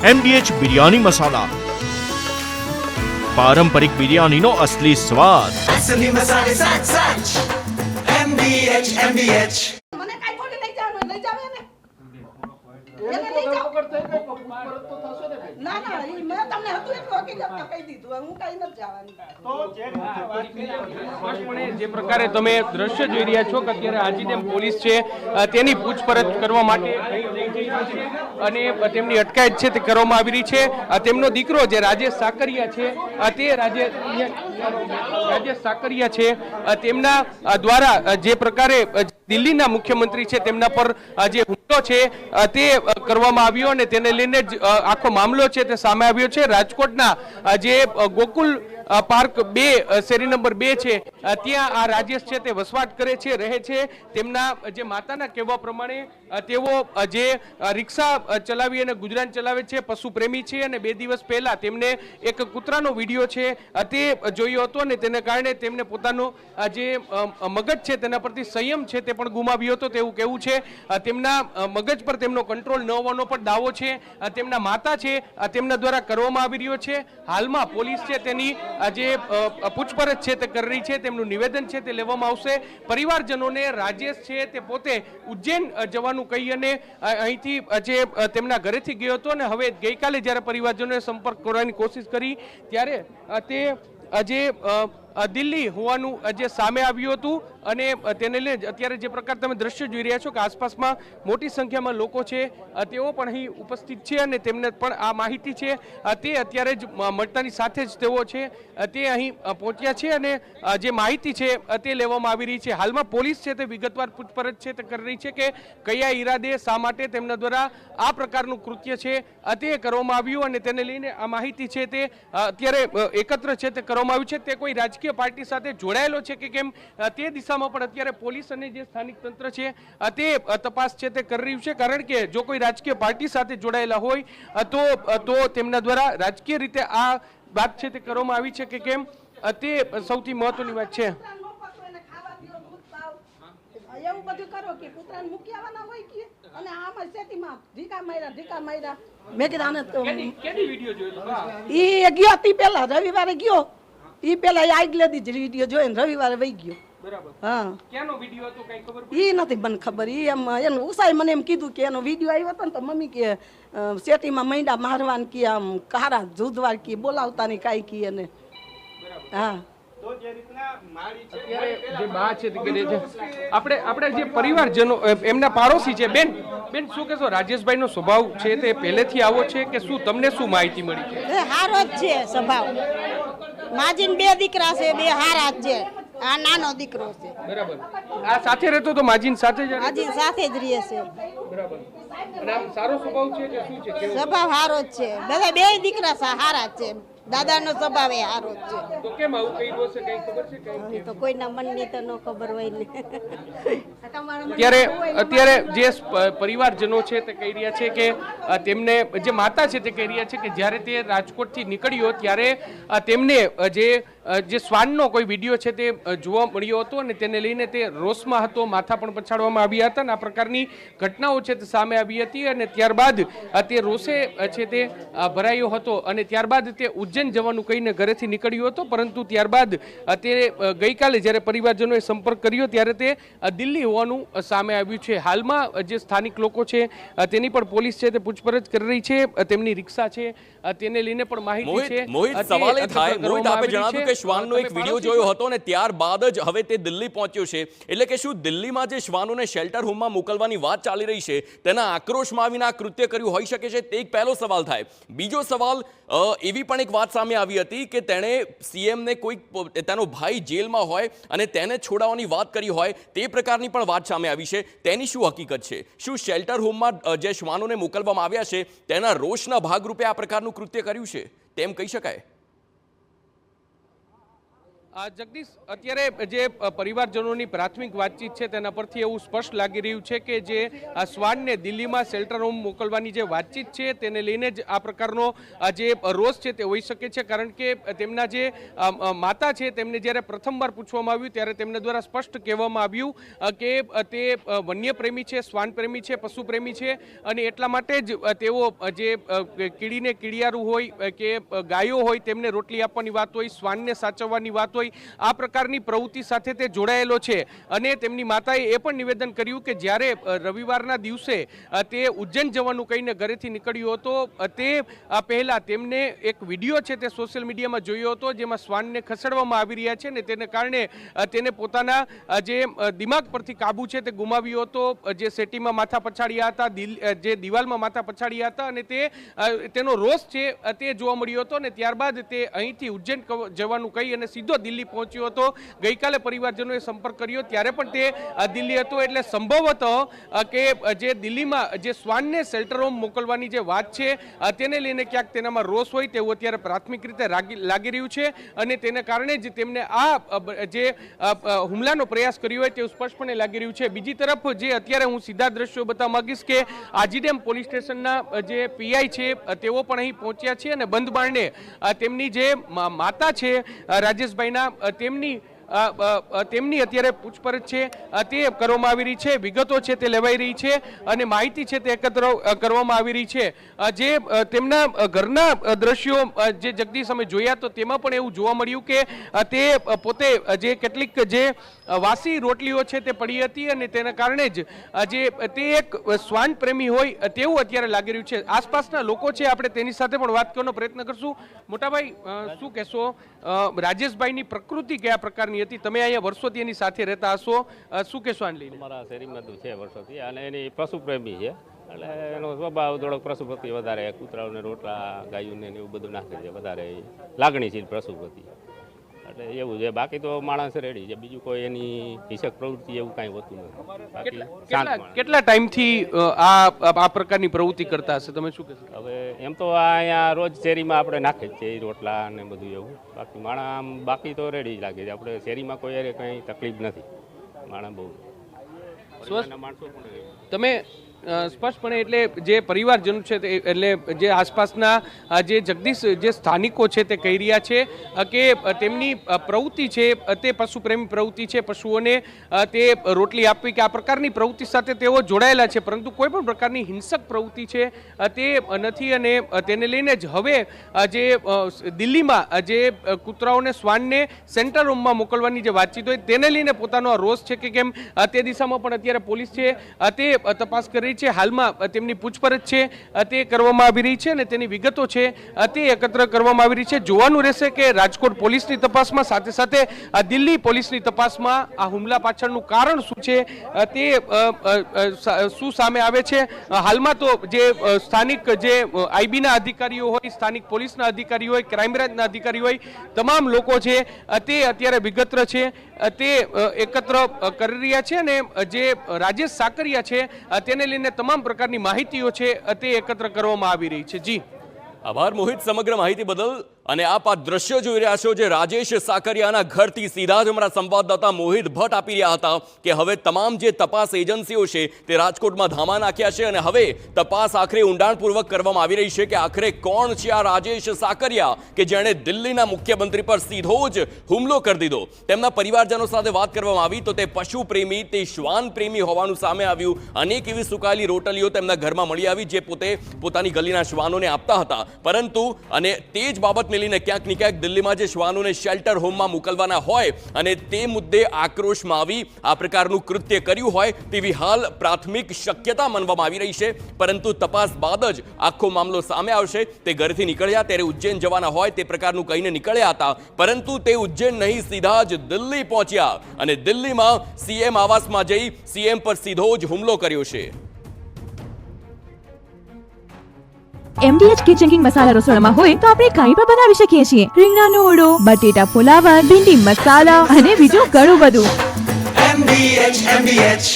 MDH biryani મસાલા, પારંપરિક બિરયાનીનો અસલી સ્વાદ। असली मसाले सच सच MDH MDH મને કાઈ થોડી લઈ જવાનું લઈ જાવે ને એને લઈ જાવ ના ના ઈ મેં તમને હતું એટલું હકીકત કહી દીધું હું કાઈ નથી જવાની સ્પષ્ટપણે જે પ્રકારે તમે દ્રશ્ય જોઈ રહ્યા છો કે અત્યારે આજીડેમ પોલીસ છે તેની પૂછપરછ કરવા માટે અહીં લઈ જઈ રહી છે અને તેમની અટકાયત છે તે કરવામાં આવી રહી છે। તેમનો દીકરો જે રાજેશ સાકરિયા છે તે રાજેશ સાકરિયા છે તેમના દ્વારા જે પ્રકારે દિલ્હીના મુખ્યમંત્રી છે તેમના પર જે હુમલો છે તે કરવામાં આવ્યો અને તેને લઈને જ આખો મામલો છે તે સામે આવ્યો છે। રાજકોટના જે ગોકુલ પાર્ક 2 શેરી નંબર 2 છે ત્યાં આ રાજેશ છે તે વસવાટ કરે છે, રહે છે। તેમના જે માતાના કહેવા પ્રમાણે તેઓ જે રિક્ષા ચલાવી અને ગુજરાન ચલાવે છે, પશુ પ્રેમી છે અને 2 દિવસ પહેલા તેમને એક કૂતરાનો વિડીયો છે તે જોયો હતો અને તેને કારણે તેમને પોતાનો જે મગજ છે તેના પરથી સંયમ છે તે પણ ગુમાવ્યો હતો તેવું કહેવું છે। તેમના મગજ પર તેમનો કંટ્રોલ ન હોવાનો પણ દાવો છે। તેમના માતા છે તેમના દ્વારા કરવામાં આવી રહ્યો છે। હાલમાં પોલીસ છે તેની જે પૂછપરછ છે તે કરી રહી છે, તેમનું નિવેદન છે તે લેવામાં આવશે। પરિવારજનોને રાજેશ છે તે પોતે ઉજ્જૈન જવાનું કહી અને અહીંથી જે તેમના ઘરેથી ગયો હતો અને હવે ગઈકાલે જ્યારે પરિવારજનોએ સંપર્ક કરવાની કોશિશ કરી ત્યારે તે જે દિલ્હી હોવાનું જે સામે આવ્યું હતું અને તેને લઈને અત્યારે જે પ્રકાર તમે દ્રશ્ય જોઈ રહ્યા છો કે આસપાસમાં મોટી સંખ્યામાં લોકો છે તેઓ પણ અહીં ઉપસ્થિત છે અને તેમને પણ આ માહિતી છે તે અત્યારે જ મળતાની સાથે જ તેઓ છે તે અહીં પહોંચ્યા છે અને જે માહિતી છે તે લેવામાં આવી રહી છે। હાલમાં પોલીસ છે તે વિગતવાર પૂછપરછ છે તે કરી રહી છે કે કયા ઈરાદે શા માટે તેમના દ્વારા આ પ્રકારનું કૃત્ય છે તે કરવામાં આવ્યું અને તેને લઈને આ માહિતી છે તે અત્યારે એકત્ર છે તે કરવામાં આવ્યું છે। તે કોઈ રાજકીય પાર્ટી સાથે જોડાયેલો છે કે કેમ તે દિશામાં પણ અત્યારે પોલીસ અને જે સ્થાનિક તંત્ર છે તે તપાસ છે તે કરી રહ્યું છે, કારણ કે જો કોઈ રાજકીય પાર્ટી સાથે જોડાયેલા હોય તો તેમના દ્વારા રાજકીય રીતે આ વાત છે તે કરવામાં આવી છે કે કેમ તે સૌથી મહત્વની વાત છે। એવું બધું કરો કે કૂતરાને મૂકી આવવાના હોય કે અને આમાં સેતીમાં ઢીકા માર્યા મેં કીધું આને કેની વિડિયો જોયો ઈ ગયો તી પેલા રવિવારે ગયો ઈ પેલા આગલે દી જ વિડિયો જોઈને રવિવારે વહી ગયો। બરાબર, હા ક્યાંનો વિડિયો હતો કઈ ખબર ઈ નથી મને ખબર। ઈ એમ એનું ઉસાઈ મને એમ કીધું કે એનો વિડિયો આવ્યો હતો ને તો મમ્મી કે સેટીમાં મૈંડા મારવાન કે આમ કારા જુદવાર કે બોલાવતા ની કાઈ કી અને હા જે બા છે તે કહે છે આપણે જે પરિવારજનો એમના પાડોશી છે બેન શું કહેશો? રાજેશભાઈ નો સ્વભાવ છે તે પહેલેથી આવો છે કે શું તમને શું માહિતી મળી છે? હારો જ છે સ્વભાવ। માજીન 2 દીકરા છે, 2 હારા જ છે, આ નાનો દીકરો છે। બરાબર, આ સાથે રહેતો તો માજીન સાથે જ માજીન સાથે જ રહે છે। બરાબર, અને આમ સારો સ્વભાવ છે કે શું છે? સ્વભાવ હારો જ છે, બધા 2 દીકરા હારા જ છે, દાદાનો સ્વભાવ એ હારો જ છે। તો કેમ આવું કર્યું હશે કઈ ખબર છે? કઈ તો કોઈના મનની તો ન ખબર હોય ને। અત્યારે જે પરિવારજનો છે તે કહી રહ્યા છે કે તેમને જે માતા છે તે કહી રહ્યા છે કે જ્યારે તે રાજકોટથી નીકળ્યો ત્યારે તેમને જે શ્વાનનો કોઈ વિડીયો છે તે જોવા મળ્યો હતો અને તેને લઈને તે રોષમાં હતો, માથા પણ પછાડવામાં આવ્યા હતા અને આ પ્રકારની ઘટનાઓ છે તે સામે આવી હતી અને ત્યારબાદ તે રોષે છે તે ભરાયો હતો અને ત્યારબાદ તે ઉજ્જૈન જવાનું કહીને ઘરેથી નીકળ્યો હતો, પરંતુ ત્યારબાદ તે ગઈકાલે જ્યારે પરિવારજનોએ સંપર્ક કર્યો ત્યારે તે દિલ્હી હોવાનું સામે આવ્યું છે। હાલમાં જે સ્થાનિક લોકો છે તેની પણ પોલીસ છે તે પૂછપરછ કરી રહી છે, તેમની રિક્ષા છે તેને લઈને પણ માહિતી છે। મોહિત સવાલ એ થાય, મોહિત આપે જણાવ્યું કે શ્વાનનો એક વિડીયો જોયો હતો અને ત્યારબાદ જ હવે તે દિલ્હી પહોંચ્યો છે, એટલે કે શું દિલ્હીમાં જે શ્વાનોને શેલ્ટર હોમમાં મોકલવાની વાત ચાલી રહી છે તેના આક્રોશમાં આવીને આ કૃત્ય કર્યું હોઈ શકે છે? તે એક પહેલો સવાલ થાય। બીજો સવાલ એવી પણ એક વાત સામે આવી હતી કે તેણે સીએમને કોઈ તેનો ભાઈ જેલમાં હોય અને તેને છોડાવવાની વાત કરી હોય તે પ્રકારની પણ વાત સામે આવી છે। તેની શું હકીકત છે? શું શેલ્ટર હોમમાં જે શ્વાનોને મોકલવામાં આવ્યા છે તેના રોષના ભાગરૂપે આ પ્રકારનું કૃત્ય કર્યું છે તેમ કહી શકાય? જગદીશ, અત્યારે જે પરિવારજનોની પ્રાથમિક વાતચીત છે તેના પરથી એવું સ્પષ્ટ લાગી રહ્યું છે કે જે શ્વાનને દિલ્હીમાં શેલ્ટર હોમ મોકલવાની જે વાતચીત છે તેને લઈને જ આ પ્રકારનો જે રોષ છે તે હોઈ શકે છે, કારણ કે તેમના જે માતા છે તેમને જ્યારે પ્રથમવાર પૂછવામાં આવ્યું ત્યારે તેમને દ્વારા સ્પષ્ટ કહેવામાં આવ્યું કે તે વન્ય પ્રેમી છે, શ્વાન પ્રેમી છે, પશુ પ્રેમી છે અને એટલા માટે જ તેઓ જે કીડીને કીડિયારું હોય કે ગાયો હોય તેમને રોટલી આપવાની વાત હોય, શ્વાનને સાચવવાની વાત હોય, આ પ્રકારની પ્રવૃત્તિ સાથે તે જોડાયેલો છે. અને તેમની માતાએ એ પણ નિવેદન કર્યું કે જ્યારે રવિવારના દિવસે તે ઉજ્જૈન જવાનું કહીને ઘરેથી નીકળ્યો હતો તે પહેલા તેમને એક વિડીયો છે તે સોશિયલ મીડિયામાં જોયો હતો જેમાં શ્વાનને ખસેડવામાં આવી રહ્યા છે ને તેને કારણે તેને પોતાના જે દિમાગ પરથી કાબુ છે તે ગુમાવ્યો હતો, જે સેટીમાં માથા પછાડ્યા હતા, જે દિવાલમાં માથા પછાડ્યા હતા અને તેનો રોષ છે તે જોવા મળ્યો હતો ને ત્યારબાદ તે અહીંથી ઉજ્જૈન જવાનું કહી અને સીધો દિલ્હી પહોંચ્યો હતો. ગઈકાલે પરિવારજનોએ સંપર્ક કર્યો ત્યારે પણ તે દિલ્હી હતો, એટલે સંભવત કે જે દિલ્હીમાં જે શ્વાનને શેલ્ટર હોમ મોકલવાની જે વાત છે તેને લઈને ક્યાંક તેનામાં રોષ હોય તેવું અત્યારે પ્રાથમિક રીતે લાગી રહ્યું છે અને તેને કારણે જ તેમને આ જે હુમલાનો પ્રયાસ કર્યો હોય તેવું સ્પષ્ટપણે લાગી રહ્યું છે. બીજી તરફ જે અત્યારે હું સીધા દ્રશ્યો બતાવવા માંગીશ કે આજીડેમ પોલીસ સ્ટેશનના જે પીઆઈ છે તેઓ પણ અહીં પહોંચ્યા છે અને બંધ બારણે તેમની જે માતા છે રાજેશભાઈના તેમની અત્યારે પૂછપરછ છે તે કરવામાં આવી રહી છે, વિગતો છે તે લેવાઈ રહી છે અને માહિતી છે તે એકત્ર કરવામાં આવી રહી છે. જે તેમના ઘરના દ્રશ્યો જે જગદીશ અમે જોયા તો તેમાં પણ એવું જોવા મળ્યું કે તે પોતે જે કેટલીક જે વાસી રોટલીઓ છે તે પડી હતી અને તેના કારણે જ તે એક શ્વાન પ્રેમી હોય તેવું અત્યારે લાગી રહ્યું છે. આસપાસના લોકો છે આપણે તેની સાથે પણ વાત કરવાનો પ્રયત્ન કરશું. મોટાભાઈ, શું કહેશો, રાજેશભાઈની પ્રકૃતિ કયા પ્રકારની હતી? તમે અહીંયા વર્ષોથી એની સાથે રહેતા હશો, શું કહેશો આને લઈને? અમારા શેરીમાં તો છે વર્ષોથી અને એની પશુ પ્રેમી છે એટલે એનો સ્વભાવ થોડોક પશુ પ્રતિ વધારે, કૂતરાઓને રોટલા ગાયોને એવું બધું નાખે છે, વધારે લાગણીશીલ પશુ પ્રતિ એટલે એવું છે. બાકી તો માણસ રેડી છે, બીજું કોઈ એની હિંસક પ્રવૃત્તિ એવું કાંઈ હોતું નથી. બાકી કેટલા ટાઈમથી આ પ્રકારની પ્રવૃત્તિ કરતા હશે, તમે શું કહેશો? હવે એમ તો અહીંયા રોજ શેરીમાં આપણે નાખે જ છે રોટલા ને બધું એવું. બાકી માણસ આમ બાકી તો રેડી જ લાગે છે. આપણે શેરીમાં કોઈ કંઈ તકલીફ નથી, માણસ બહુ માણસો પણ તમે સ્પષ્ટપણે એટલે જે પરિવારજનો છે એટલે જે આસપાસના જે જગદીશ જે સ્થાનિકો છે તે કહી રહ્યા છે કે તેમની પ્રવૃત્તિ છે તે પશુપ્રેમી પ્રવૃત્તિ છે, પશુઓને તે રોટલી આપવી કે આ પ્રકારની પ્રવૃત્તિ સાથે તેઓ જોડાયેલા છે, પરંતુ કોઈ પણ પ્રકારની હિંસક પ્રવૃત્તિ છે તે નથી. અને તેને લઈને જ હવે જે દિલ્હીમાં જે કૂતરાઓને શ્વાનને સેન્ટર હોમમાં મોકલવાની જે વાતચીત હોય તેને લઈને પોતાનો રોષ છે કે કેમ તે દિશામાં પણ અત્યારે પોલીસ છે તે તપાસ કરી છે. હાલમાં તેમની પૂછપરછ છે તે કરવામાં આવી રહી છે અને તેની વિગતો છે તે એકત્ર કરવામાં આવી રહી છે. જોવાનું રહેશે કે રાજકોટ પોલીસની તપાસમાં સાથે સાથે દિલ્હી પોલીસની તપાસમાં આ હુમલા પાછળનું કારણ શું છે તે શું સામે આવે છે. હાલમાં તો જે સ્થાનિક જે આઈબીના અધિકારીઓ હોય, સ્થાનિક પોલીસના અધિકારીઓ હોય, ક્રાઇમ બ્રાન્ચના અધિકારીઓ હોય, તમામ લોકો છે તે અત્યારે વિગત્ર છે તે એકત્ર કરી રહ્યા છે અને જે રાજેશ સાકરિયા છે તેને લઈને તમામ પ્રકારની માહિતીઓ છે તે એકત્ર કરવામાં આવી રહી છે. જી આભાર મોહિત સમગ્ર માહિતી બદલ. અને આપ આ દ્રશ્ય જોઈ રહ્યા છો જે રાજેશ સાકરિયાના ઘરથી સીધા જ અમારા સંવાદદાતા મોહિત ભટ્ટ આપી રહ્યા હતા કે હવે તમામ જે તપાસ એજન્સીઓ છે તે રાજકોટમાં ધામા નાખ્યા છે અને હવે તપાસ આખરે ઊંડાણપૂર્વક કરવામાં આવી રહી છે કે આખરે કોણ છે આ રાજેશ સાકરિયા કે જેણે દિલ્હીના મુખ્યમંત્રી પર સીધો જ હુમલો કરી દીધો. તેમના પરિવારજનો સાથે વાત કરવામાં આવી તો તે પશુ પ્રેમી, તે શ્વાન પ્રેમી હોવાનું સામે આવ્યું. અનેક એવી સુકાયેલી રોટલીઓ તેમના ઘરમાં મળી આવી જે પોતાની ગલીના શ્વાનોને આપતા હતા, પરંતુ અને તે જ બાબત લઈને ક્યાંક ને ક્યાંક દિલ્હીમાં જે શ્વાનોને શેલ્ટર હોમમાં મોકલવાના હોય અને તે મુદ્દે આક્રોશમાં આવી આ પ્રકારનું કૃત્ય કર્યું હોય તેવી હાલ પ્રાથમિક શક્યતા માનવામાં આવી રહી છે. પરંતુ તપાસ બાદ જ આખો મામલો સામે આવશે. તે ઘરેથી નીકળ્યા ત્યારે ઉજ્જૈન જવાના હોય તે પ્રકારનું કહીને નીકળ્યા હતા, પરંતુ તે ઉજ્જૈન નહીં સીધા જ દિલ્હી પહોંચ્યા અને દિલ્હીમાં સીએમ આવાસમાં જઈ સીએમ પર સીધો જ હુમલો કર્યો છે. MDH કિચન કિંગ મસાલા રસોડામાં હોય તો આપણે કાંઈ પણ બનાવી શકીએ છીએ. રીંગણાનો ઓળો, બટેટા ફુલાવર, ભીંડી મસાલા અને બીજું ઘણું બધું. MBH